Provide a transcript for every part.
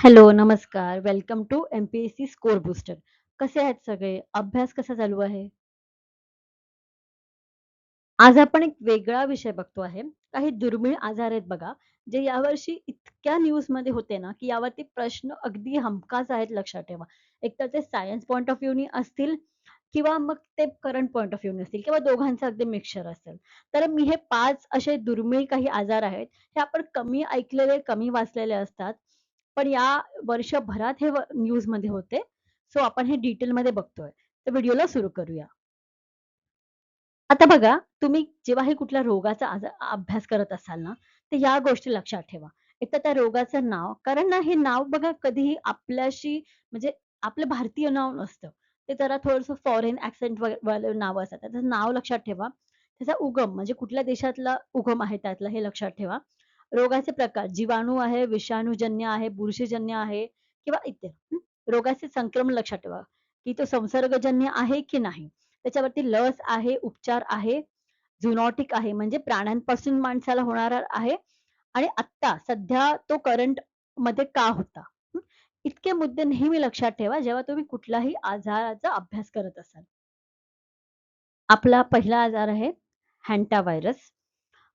Hello, नमस्कार. Welcome to MPSC score booster. कसे आहेत सगळे? अभ्यास कसा चालू आहे? आज आपण एक वेगळा विषय बघतो आहे. काही दुर्मिळ आजार आहेत बघा, जे यावर्षी इतक्या न्यूजमध्ये होते ना, की यावरती प्रश्न अगदी हमखास आहेत लक्षात ठेवा. एकतर ते सायन्स पॉइंट ऑफ व्ह्यूनी असतील किंवा मग ते करंट पॉइंट ऑफ व्ह्यूनी असतील किंवा दोघांचं अगदी मिक्सचर असेल. तर मी हे 5 असे दुर्मिळ काही आजार आहेत, हे आपण कमी ऐकलेले, कमी वाचलेले असतात. पण या वर्षभरात हे न्यूजमध्ये होते. सो आपण हे डिटेलमध्ये बघतोय. तर व्हिडिओला सुरू करूया. आता बघा, तुम्ही जेव्हाही कुठल्या रोगाचा अभ्यास करत असाल ना, तर या गोष्टी लक्षात ठेवा. एक तर त्या रोगाचं नाव, कारण ना हे नाव बघा कधीही आपल्याशी म्हणजे आपलं भारतीय नाव नसतं. ते जरा थोडंसं फॉरेन ॲक्सेंट वाले नाव असतात. त्याचं नाव लक्षात ठेवा. त्याचा उगम म्हणजे कुठल्या देशातला उगम आहे त्यातला हे लक्षात ठेवा. रोगाचे प्रकार जीवाणू आहे, विषाणूजन्य आहे, बुरशीजन्य आहे किंवा इतर. रोगाचे संक्रमण लक्षात ठेवा, की तो संसर्गजन्य आहे की नाही. त्याच्यावरती लस आहे, उपचार आहे, झुनॉटिक आहे म्हणजे प्राण्यांपासून माणसाला होणारा आहे आणि आत्ता सध्या तो करंटमध्ये का होता? हं. इतके मुद्दे नेहमी लक्षात ठेवा जेव्हा तुम्ही कुठलाही आजाराचा अभ्यास करत असाल. आपला पहिला आजार आहे हॅन्टा व्हायरस.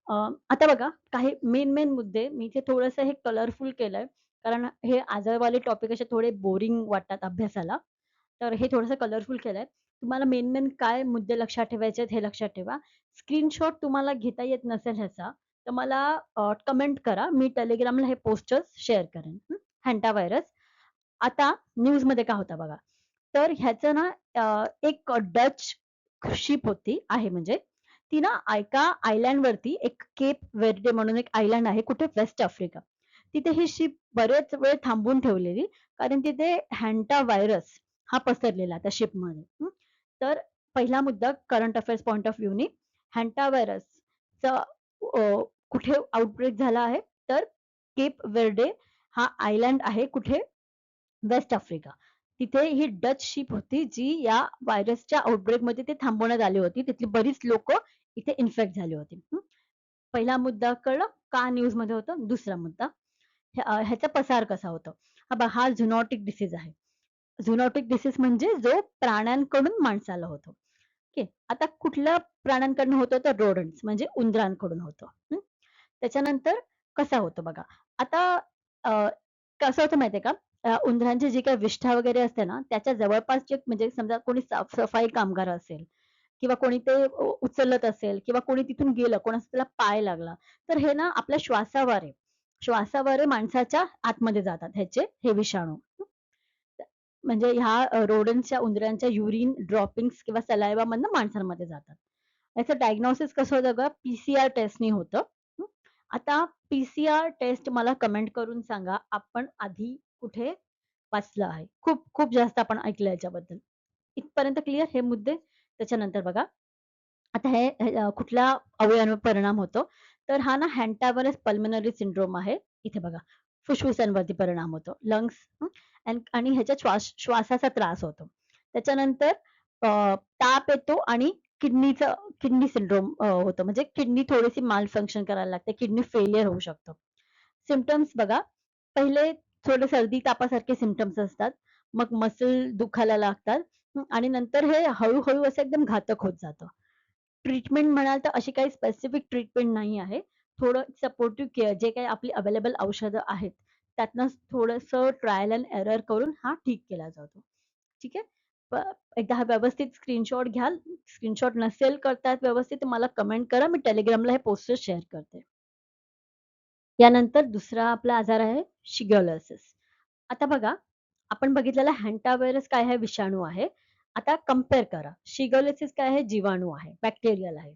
अ, आता बघा काही मेन मुद्दे मी इथे थोडंसं हे कलरफुल केलंय. कारण हे आजारवाले टॉपिक असे थोडे बोरिंग वाटतात अभ्यासाला. तर हे थोडंसं कलरफुल केलंय. तुम्हाला मेन काय मुद्दे लक्षात ठेवायचे आहेत हे लक्षात ठेवा. स्क्रीनशॉट तुम्हाला घेता येत नसेल ह्याचा, तर मला कमेंट करा. मी Telegramला हे पोस्टर्स शेअर करेन. हॅन्टा व्हायरस. आता न्यूजमध्ये काय होतं बघा. तर ह्याचं ना एक डच शिप होती आहे म्हणजे ती ना एका आयलँडवरती एक केप व्हेर्डे म्हणून एक आयलँड आहे कुठे वेस्ट आफ्रिका. तिथे ही शिप बरेच वेळ थांबवून ठेवलेली कारण तिथे हॅन्टा व्हायरस हा पसरलेला त्या शिपमध्ये. तर पहिला मुद्दा करंट अफेअर्स पॉइंट ऑफ व्ह्यूनी हॅन्टा व्हायरसचा कुठे आउटब्रेक झाला आहे तर केप व्हेर्डे हा आयलँड आहे कुठे वेस्ट आफ्रिका. तिथे ही डच शिप होती जी या व्हायरसच्या आउटब्रेकमध्ये ते थांबवण्यात आली होती. तिथली बरीच लोकं इथे इन्फेक्ट झाली होती. पहिला मुद्दा कळला का न्यूजमध्ये होतं. दुसरा मुद्दा ह्याचा पसार कसा होतो. हा झुनॉटिक डिसीज आहे. झुनॉटिक डिसीज म्हणजे जो प्राण्यांकडून माणसाला होतो. ओके. आता कुठल्या प्राण्यांकडून होतो तर रोडंट्स म्हणजे उंदरांकडून होतो. त्याच्यानंतर कसा होतो बघा. आता अ, कसं होतं माहिती का? उंदरांची जी काही विष्ठा वगैरे असते ना, त्याच्या जवळपास जे म्हणजे समजा कोणी सफाई कामगार असेल किंवा कोणी ते उचलत असेल किंवा कोणी तिथून गेलं, कोणाचा त्याला पाय लागला, तर हे ना आपल्या श्वासाद्वारे माणसाच्या आतमध्ये जातात ह्याचे हे विषाणू. म्हणजे ह्या रोडन्सच्या, उंदरांच्या युरिन ड्रॉपिंग्स किंवा सलायवामधनं माणसांमध्ये जातात. याचं डायग्नोसिस कसं होतं बघा, पी-सी-आर टेस्टनी होतं. हं. आता पी-सी-आर टेस्ट मला कमेंट करून सांगा, आपण आधी कुठे वाचलं आहे? खूप खूप जास्त आपण ऐकलं याच्याबद्दल. इथपर्यंत क्लिअर हे मुद्दे? त्याच्यानंतर बघा, आता हे हे कुठल्या अवयवांवर परिणाम होतो? तर हा ना हॅन्टावरस पल्मोनरी सिंड्रोम आहे. इथे बघा, फुफ्फुसांवरती परिणाम होतो. लंग्स आणि ह्याच्यात श्वासाचा त्रास होतो. त्याच्यानंतर ताप येतो आणि किडनी सिंड्रोम होतं. म्हणजे किडनी थोडीशी मालफंक्शन करायला लागते. किडनी फेल्युअर होऊ शकतं. सिम्प्टम्स बघा, पहिले थोडे सर्दी तापासारखे सिम्प्टम्स असतात. मग मसल दुखायला लागतात आणि नंतर हे हळू असं एकदम घातक होत जातं. ट्रीटमेंट म्हणाल तर अशी काही स्पेसिफिक ट्रीटमेंट नाही आहे. थोडं सपोर्टिव्ह केअर जे काही आपली अवेलेबल औषधं आहेत, त्यातनं थोडंसं ट्रायल एंड एरर करून हा ठीक केला जातो. ठीक आहे. एकदा हा व्यवस्थित स्क्रीनशॉट घ्याल. स्क्रीनशॉट नसेल करता येत व्यवस्थित तर मला कमेंट करा. मी Telegramला हे पोस्टर शेअर करते. यानंतर दुसरा आपला आजार आहे शिगोलोसिस. आता बघा, आपण बघितलेला हॅन्टा व्हायरस काय आहे? विषाणू आहे. आता कंपेअर करा. शिगोलोसिस काय आहे? जीवाणू आहे, बॅक्टेरियल आहे.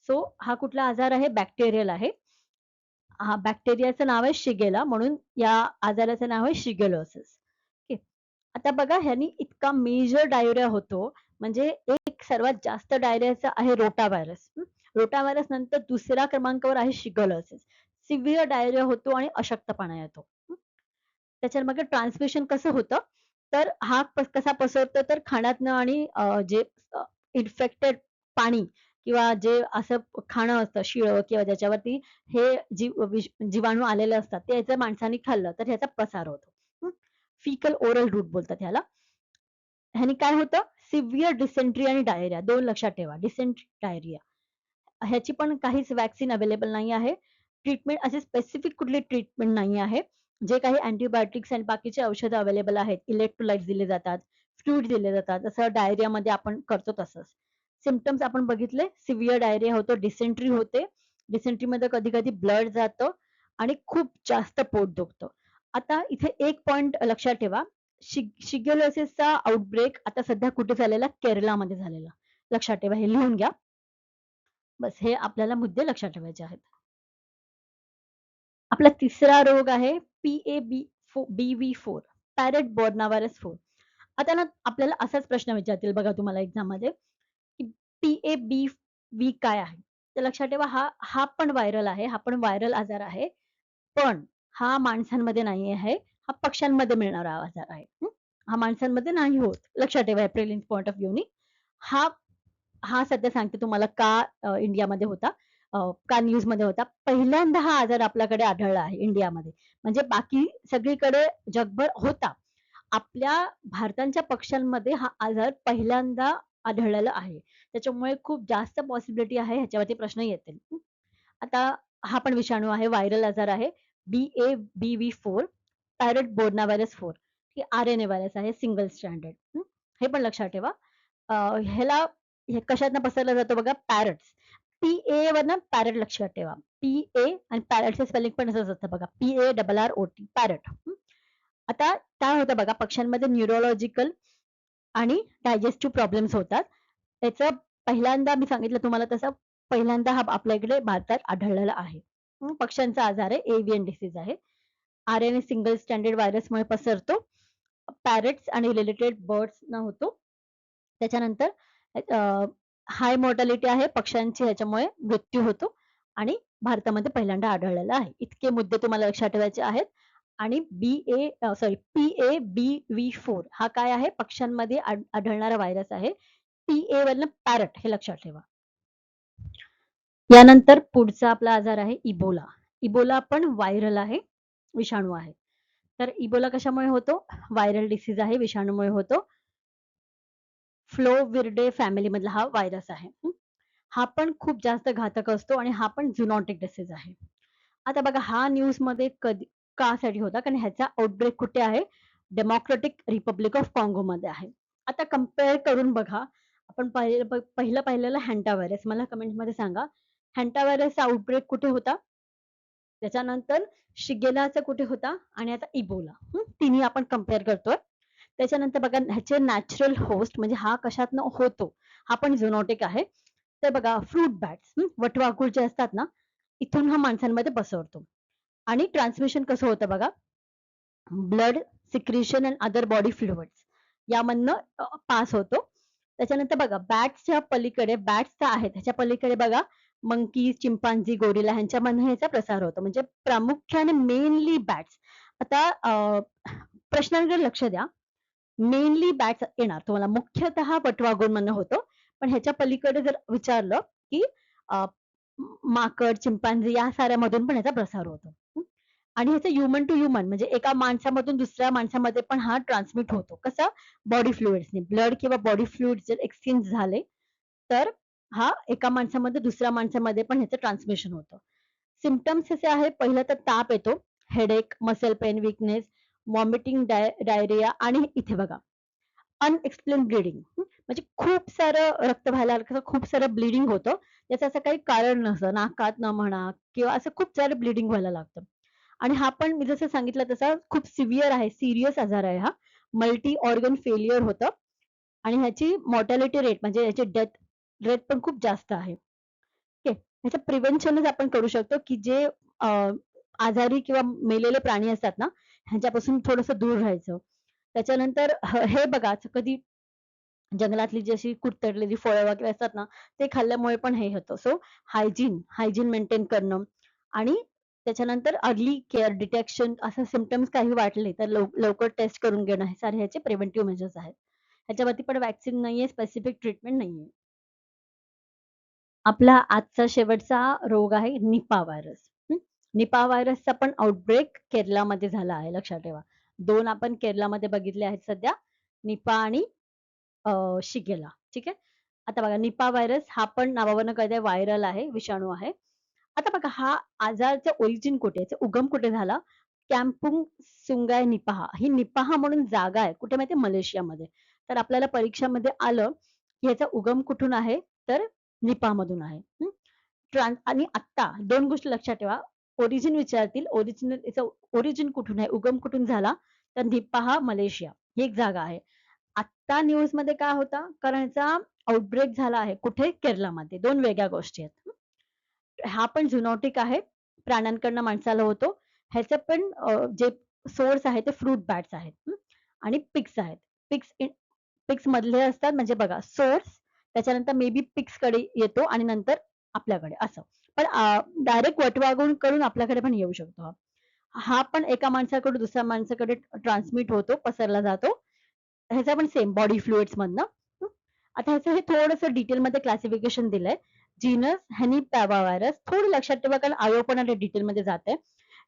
सो हा कुठला आजार आहे? बॅक्टेरियल आहे. हां, बॅक्टेरियाचं नाव आहे शिगेला म्हणून या आजाराचं नाव आहे शिगेलोसिस. ओके. आता बघा ह्यानी इतका मेजर डायरिया होतो, म्हणजे एक सर्वात जास्त डायरियाचा आहे रोटा व्हायरस. रोटा व्हायरस नंतर दुसऱ्या क्रमांकावर आहे शिगेलोसिस. सिव्हिअर डायरिया होतो आणि अशक्तपणा येतो. त्याच्यामागे ट्रान्समिशन कसं होतं, तर हा कसा पसरतो तर खाण्यातनं आणि जे इन्फेक्टेड पाणी किंवा जे असं खाणं असतं शिळं किंवा ज्याच्यावरती हे जीवाणू आलेले असतात, ते जर माणसाने खाल्लं तर ह्याचा प्रसार होतो. फिकल ओरल रूट बोलतात ह्याला. ह्याने काय होतं, सिव्हिअर डिसेंट्री आणि डायरिया 2 लक्षात ठेवा. Dysentery, diarrhoea. ह्याची पण काहीच व्हॅक्सिन अवेलेबल नाही आहे. ट्रीटमेंट अशी स्पेसिफिक कुठली ट्रीटमेंट नाही आहे. जे काही अँटिबायोटिक्स आणि बाकीची औषधं अवेलेबल आहेत, इलेक्ट्रोलाइट्स दिले जातात, फ्लुइड्स दिले जातात. जसं डायरियामध्ये आपण करतो तसंच. सिम्प्टम्स आपण बघितले, सिव्हिअर डायरिया होतो, डिसेंट्री होते. डिसेंट्रीमध्ये कधी-कधी ब्लड जातं आणि खूप जास्त पोट दुखतं. आता इथे एक पॉइंट लक्षात ठेवा. शिगेलोसिसचा आउटब्रेक आता सध्या कुठे झालेला? केरलामध्ये झालेला. लक्षात ठेवा, हे लिहून घ्या. बस हे आपल्याला मुद्दे लक्षात ठेवायचे आहेत. आपला तिसरा रोग आहे BV4, पॅरेट बॉर्नावायरस 4. आता ना आपल्याला असाच प्रश्न विचारतील बघा तुम्हाला एक्झाममध्ये, की PABV काय आहे? तर लक्षात ठेवा हा हा पण व्हायरल आहे. हा पण व्हायरल आजार आहे. पण हा माणसांमध्ये नाही आहे. हा पक्ष्यांमध्ये मिळणारा आजार आहे. हा माणसांमध्ये नाही होत. लक्षात ठेवा प्रिलिम्स पॉइंट ऑफ व्ह्यूनी. हा हा सध्या सांगते तुम्हाला का इंडियामध्ये होता. का न्यूजमध्ये होता. पहिल्यांदा हा आजार आपल्याकडे आढळला आहे इंडियामध्ये. म्हणजे बाकी सगळीकडे जगभर होता. आपल्या भारताच्या पक्ष्यांमध्ये हा आजार पहिल्यांदा आढळलेला आहे. त्याच्यामुळे खूप जास्त पॉसिबिलिटी आहे ह्याच्यावरती प्रश्न येतील. आता हा पण विषाणू आहे, व्हायरल आजार आहे. BABV4, parrot bornavirus 4. ही RNA व्हायरस आहे, सिंगल स्ट्रँडेड. हे पण लक्षात ठेवा. ह्याला हे कशातनं पसरला जातो बघा, पॅरट्स. PA वरनं पॅरट लक्षात ठेवा. PA आणि पॅरटचं स्पेलिंग पण असंच असतं बघा. PARROT, parrot. आता काय होतं बघा, पक्ष्यांमध्ये न्यूरोलॉजिकल आणि डायजेस्टिव्ह प्रॉब्लेम्स होतात. त्याचं पहिल्यांदा मी सांगितलं तुम्हाला तसं पहिल्यांदा हा आपल्या इकडे भारतात आढळलेला आहे. पक्ष्यांचा आजार आहे, एव्हियन डिसीज आहे. RNA सिंगल स्ट्रँडेड व्हायरसमुळे पसरतो. पॅरट्स आणि रिलेटेड बर्ड्सना होतो. त्याच्यानंतर हाय मॉर्टॅलिटी आहे पक्ष्यांची ह्याच्यामुळे मृत्यू होतो आणि भारतामध्ये पहिल्यांदा आढळलेला आहे. इतके मुद्दे तुम्हाला लक्षात ठेवायचे आहेत. आणि PABV4 हा काय आहे? पक्ष्यांमध्ये आढळणारा व्हायरस आहे. PA वरनं पॅरट हे लक्षात ठेवा. यानंतर पुढचा आपला आजार आहे इबोला. इबोला पण व्हायरल आहे, विषाणू आहे. तर इबोला कशामुळे होतो? व्हायरल डिसीज आहे, विषाणूमुळे होतो. फ्लोविरिडे फॅमिलीमधला हा व्हायरस आहे. हा पण खूप जास्त घातक असतो आणि हा पण झुनॉटिक डिसीज आहे. आता बघा हा न्यूजमध्ये कधी कासाठी होता? कारण ह्याचा आउटब्रेक कुठे आहे? डेमोक्रॅटिक रिपब्लिक ऑफ काँगोमध्ये आहे. आता कंपेअर करून बघा. आपण पहिलं पाहिलेलं हॅन्टा व्हायरस. मला कमेंटमध्ये सांगा. हॅन्टा व्हायरसचा आउटब्रेक कुठे होता? त्याच्यानंतर शिगेलाचा कुठे होता? आणि आता इबोला. तिन्ही आपण कंपेअर करतोय. त्याच्यानंतर बघा ह्याचे नॅचरल होस्ट म्हणजे हा कशातनं होतो? हा पण झुनॉटिक आहे. तर बघा फ्रूट बॅट्स, वटवाघूळ जे असतात ना, इथून हा माणसांमध्ये पसरतो. आणि ट्रान्समिशन कसं होतं बघा, blood, secretion and other body fluids यामधनं पास होतो. त्याच्यानंतर बघा बॅट्सच्या पलीकडे बॅट्स तर आहेत, ह्याच्या पलीकडे बघा मंकी, चिंपांझी, गोरिला ह्यांच्यामधनं ह्याचा प्रसार होतो. म्हणजे प्रामुख्याने मेनली बॅट्स. आता प्रश्नांकडे लक्ष द्या. मेनली बॅट्स येणार तुम्हाला मुख्यतः वटवाघूळमधनं होतो. पण ह्याच्या पलीकडे जर विचारलं, की अ, माकड, चिंपांझी या साऱ्यामधून पण ह्याचा प्रसार होतो. आणि ह्याचं ह्युमन टू ह्युमन म्हणजे एका माणसामधून दुसऱ्या माणसामध्ये पण हा ट्रान्समिट होतो. कसं? बॉडी फ्लुइड्सनी. ब्लड किंवा बॉडी फ्लुइड्स जर एक्सचेंज झाले, तर हा एका माणसामध्ये दुसऱ्या माणसामध्ये पण ह्याचं ट्रान्समिशन होतं. सिम्प्टम्स असे आहेत, पहिलं तर ताप येतो, headache, muscle pain, weakness, vomiting, diarrhoea आणि इथे बघा अनएक्सप्लेन ब्लिडिंग. म्हणजे खूप सारं रक्त व्हायला लागलं, खूप सारं ब्लिडिंग होतं. त्याचं असं काही कारण नसतं. नाकातनं म्हणा किंवा असं खूप सारं ब्लिडिंग व्हायला लागतं. आणि हा पण मी जसं सांगितलं तसा खूप सिव्हिअर आहे, सीरियस आजार आहे हा. मल्टी ऑर्गन फेल्युअर होतं आणि ह्याची मॉर्टॅलिटी रेट म्हणजे ह्याची डेथ रेट पण खूप जास्त आहे. ओके. ह्याचं प्रिव्हेन्शनच आपण करू शकतो, की जे अ, आजारी किंवा मेलेले प्राणी असतात ना, ह्यांच्यापासून थोडंसं दूर राहायचं. त्याच्यानंतर हे बघा कधी जंगलातली जी अशी कुरतडलेली फळं वगैरे असतात ना, ते खाल्ल्यामुळे पण हे होतं. सो हायजीन मेंटेन करणं आणि त्याच्यानंतर अर्ली केअर डिटेक्शन असं सिम्प्टम्स काही वाटले तर लवकर टेस्ट करून घेणं हे सारे ह्याचे प्रिव्हेंटिव्ह मेजर्स आहेत. ह्याच्यावरती पण व्हॅक्सिन नाहीये, स्पेसिफिक ट्रीटमेंट नाहीये. आपला आजचा शेवटचा रोग आहे निपा व्हायरस. निपा व्हायरसचा पण आउटब्रेक केरलामध्ये झाला आहे, लक्षात ठेवा. 2 आपण केरलामध्ये बघितले आहेत सध्या, निपा आणि शिगेला. ठीक आहे. आता बघा निपा व्हायरस हा पण नावावरून कळतंय व्हायरल आहे, विषाणू आहे. आता बघा हा आजारचा ओरिजिन कुठे आहे? याचा उगम कुठे झाला? कॅम्पुंग सुंगाय निपाह ही निपाह म्हणून जागा आहे. कुठे माहिती आहे? मलेशियामध्ये. तर आपल्याला परीक्षामध्ये आलं, की ह्याचा उगम कुठून आहे? तर निपाहमधून आहे. आणि आत्ता 2 गोष्टी लक्षात ठेवा. ओरिजिन विचारतील, ओरिजिनल याचं ओरिजिन कुठून आहे? उगम कुठून झाला? तर निपाह मलेशिया ही एक जागा आहे. आत्ता न्यूजमध्ये काय होता? कारण याचा आउटब्रेक झाला आहे. कुठे? केरलामध्ये. 2 वेगळ्या गोष्टी आहेत. हा पण झुनोटिक आहे. प्राण्यांकडनं माणसाला होतो. ह्याचं पण जे सोर्स आहे ते फ्रूट बॅट्स आहेत. आणि पिग्स आहेत. पिग्स पिग्स मधले असतात म्हणजे बघा सोर्स त्याच्यानंतर मे बी पिग्सकडे येतो आणि नंतर आपल्याकडे असं. पण डायरेक्ट वटवाघूळ करून आपल्याकडे पण येऊ शकतो हा. हा पण एका माणसाकडून दुसऱ्या माणसाकडे ट्रान्समिट होतो, पसरला जातो. ह्याचा पण सेम बॉडी फ्लुइड्स मधनं. हं. आता ह्याचं हे थोडंसं डिटेलमध्ये क्लासिफिकेशन दिलंय. जीनस हेनिपाव्हायरस थोडं लक्षात ठेवा कारण आयो पण डिटेलमध्ये जाते.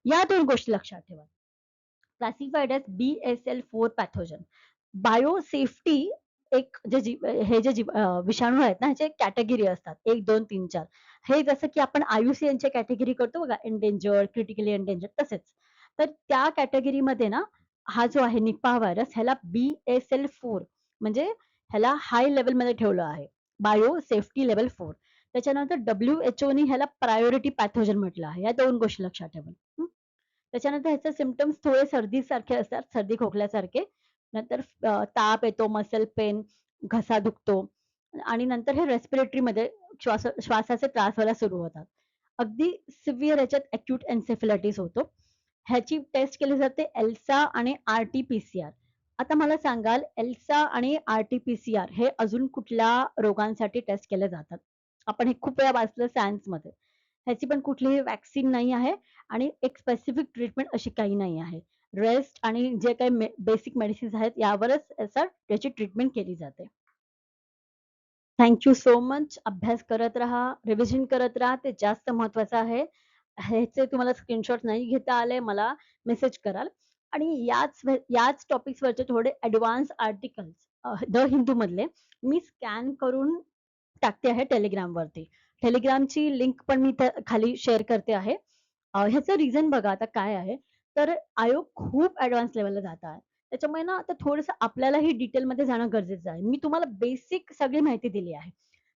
या 2 गोष्टी लक्षात ठेवा. Classified age BSL-4 pathogen. Biosafety एक विषाणू आहेत ना, ह्याचे कॅटेगरी असतात. 1, 2, 3, 4. हे जसं की आपण IUCNचे कॅटेगरी करतो बघा, एंडेंजर्ड, क्रिटिकली एंडेंजर्ड तसेच. तर त्या कॅटेगरीमध्ये ना, हा जो आहे निपाह व्हायरस ह्याला BSL-4 म्हणजे ह्याला हाय लेव्हलमध्ये ठेवलं आहे. Bio safety level 4. त्याच्यानंतर WHOने ह्याला प्रायोरिटी पॅथोजन म्हटलं आहे. या 2 गोष्टी लक्षात ठेवा. त्याच्यानंतर ह्याचे सिम्प्टम्स थोडे सर्दीसारखे असतात, सर्दी खोकल्यासारखे. नंतर ताप येतो, मसल पेन, घसा दुखतो आणि नंतर हे रेस्पिरेटरीमध्ये श्वासाचे त्रास व्हायला सुरू होतात. अगदी सिव्हिअर ह्याच्यात अॅक्यूट एन्सेफलायटिस होतो. ह्याची टेस्ट केली जाते ELSA आणि RT-PCR. आता मला सांगाल ELSA आणि RT-PCR हे अजून कुठल्या रोगांसाठी टेस्ट केले जातात? आपण हे खूप वेळा वाचलं सायन्समध्ये. ह्याची पण कुठलीही व्हॅक्सीन नाही आहे आणि एक स्पेसिफिक ट्रीटमेंट अशी काही नाही आहे. रेस्ट आणि जे काही बेसिक मेडिसिन्स आहेत यावरच त्याची ट्रीटमेंट केली जाते. Thank you so much. अभ्यास करत राहा, रिव्हिजन करत राहा. ते जास्त महत्त्वाचं आहे. ह्याचे तुम्हाला स्क्रीनशॉट नाही घेता आले मला मेसेज कराल आणि याच टॉपिक्सवरचे थोडे एडवान्स आर्टिकल्स द हिंदूमधले मी स्कॅन करून टाकते आहे Telegramवरती. Telegramची लिंक पण मी त्या खाली शेअर करते आहे. ह्याचं रिझन बघा आता काय आहे, तर आयोग खूप एडवान्स लेव्हलला जात आहे. त्याच्यामुळे ना आता थोडंसं आपल्यालाही डिटेलमध्ये जाणं गरजेचं आहे. मी तुम्हाला बेसिक सगळी माहिती दिली आहे.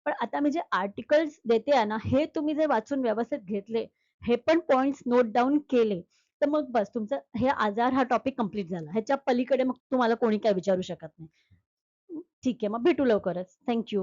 पण आता मी जे आर्टिकल्स देते आहे ना, हे तुम्ही जर वाचून व्यवस्थित घेतले, हे पण पॉइंट्स नोट डाउन केले, तर मग बस तुमचा हे आजार हा टॉपिक कंप्लीट झाला. ह्याच्या पलीकडे मग तुम्हाला कोणी काही विचारू शकत नाही. ठीक आहे, मग भेटू लवकरच. थँक